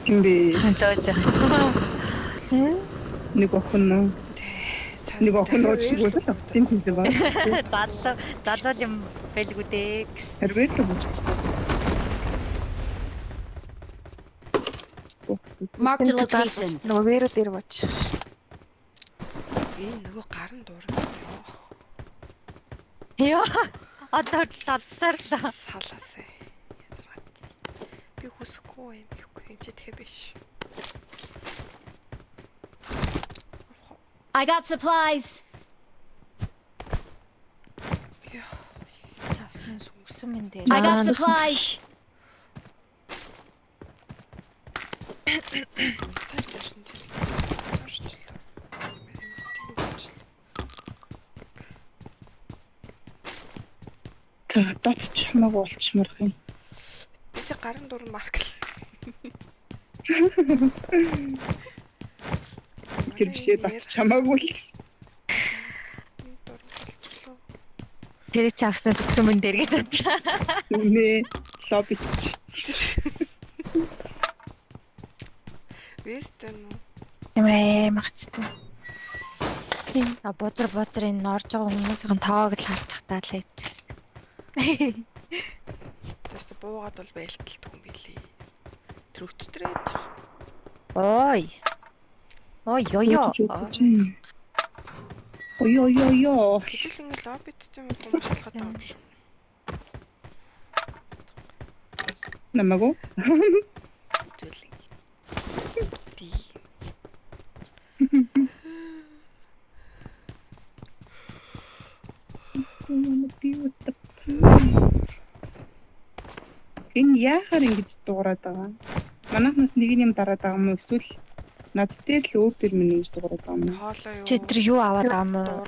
Хинбэ? Зөөж. Нэг охин нь. Нэг охин нь шигүүл тийм хэлсэн баг. Залуу юм байлгүй дээ. Хэрвээ л үзчихсэн. Mark the location. Нөгөө вэро дээр бооч. Энэ нөгөө гарын дуурна. Яа. Одоо талсарлаа. Салаасаа. Би хүсэхгүй юм. Энд ч тэгэхээр биш. I got supplies. Завснаас үгсэн мэн дээр. I got supplies. За дотч хамаагүй болчмарх юм. Бисээ гарын дуурн марк. Тэр бишээ дотч хамаагүй л гэсэн. Тэр чи авснаас үгсэн мэн дээр гэж бодлоо. Нэ лобич. Вестэн үү? Эмээ магцтай. А бозар энэ орж байгаа хүмүүсийн тоог л харчих таа л ээж. Тэст буугаад бол байлталт хүн билий. Тэр өчтөрөөж. Ой. Ой ёо. Ой. Хичээл ингэ лоббит ч юм уу маш шалгаад байгаа юм шиг. Намаагүй. Зүйлээ. Ди. Энэ яахаар ингэж дуурайд байгаа? Манайхнаас нэг юм дараад байгаа юм уу? Эсвэл над дээр л өөр төр минь ингэж дуурайд байгаа юм уу? Хоолоо юу? Чи тэр юу аваад байгаа юм уу?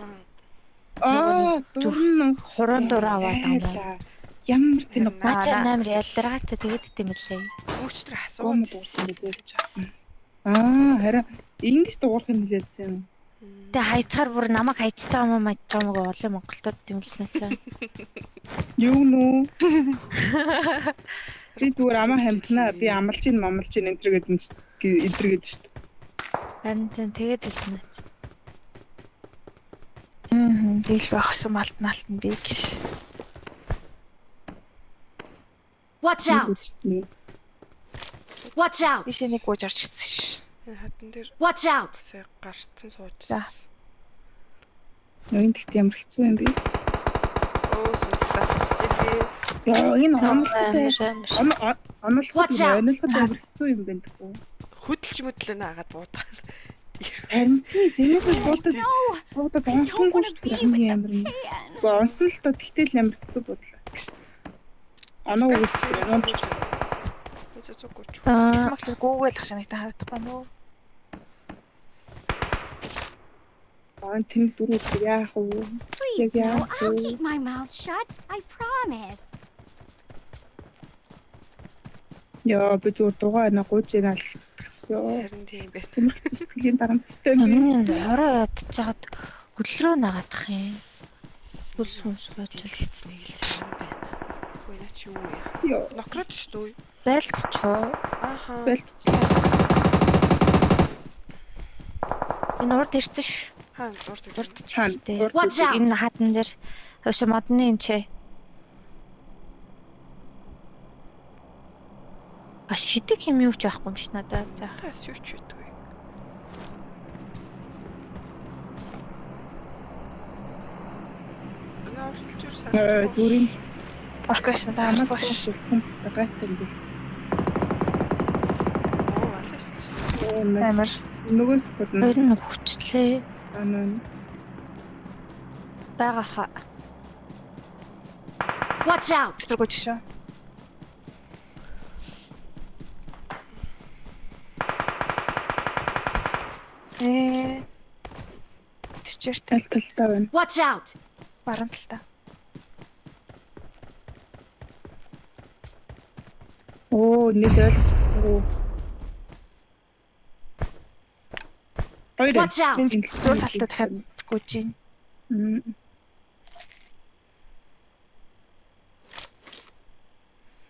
Дууран. Дурн Хуран дураа аваад байгаа юм уу? Ямар тийм Мачаа намар ялдаргаатай тэгээд тийм лээ. Өчтөр гом асуугаад дуусан гэж байна. Харин ингэж дуурах юм хэлээдсэн юм. Тэ хайцаар бүр намайг хайчиж байгаа юм маж байгаа олон Монголтод тэмэлснэ чаа. Юу нүү? Би зүгээр амаа хамтнаа. Би амлж ин энэ төр гэдэг шүү дээ. Харин тэгээд хэлнэ чи. Дийл багсан малтнаалт нь би гэж. Watch out. Watch out. Биш нэг гооч орж ирсэн ш. хатан дээр Watch out. гарцсан суужсан. Нөйн тэгт ямар хэцүү юм бэ? Оо суулгасчихлээ. Яа энэ Watch out. амар хэцүү юм байна даа. Хөдөлж möдлөө наагаад буудаа. Харин тийм сэнийхээ буудад онсонгүй шүү дээ амар юм. Онсон л доо тэгтэл амар хэцүү бодлоо. Анаа үгүй юм. Смаглал гуугаалах шинэгтэй харагдах байна уу? Тэн дөрөв яах вэ? Please, no, I'll keep my mouth shut. I promise. Яа би зүгээр дугаа гууж яана л гэсэн. Харин тийм байх. Тэмэг зүтгэлийн дарамттай юм. Миний хороо ядчихад хөдлөрөө нагаадах юм. Хүлсмс байж хэлцнийг л сайн байна. Үгүй наа чи юу яа. Нокрот шүү дээ. байлтчоо. Ааха. Энэ урд ирсэн ш. Хаан урд Урд Чаана. чанартай. Watch out. Энэ хатан дээр өшө модны энэ ч. А шидэг юм юу ч байхгүй юм ш надад. За. Тас юу ч үгүй. Дүрийн Оркаш надад амаас амлах шүү хүн гайтай юм би. Оо алаш. амар. Нөгөөс бодно. Хоёр нь хүчлээ. Бага ха. Watch out. Тэр гооч шүү. Тэвчээр Талталтай байна. Watch out. баруун талтай. Оо нэг ойлгохгүй. Хоёр. Watch out. Зур талтай дахиад гүйж ийн.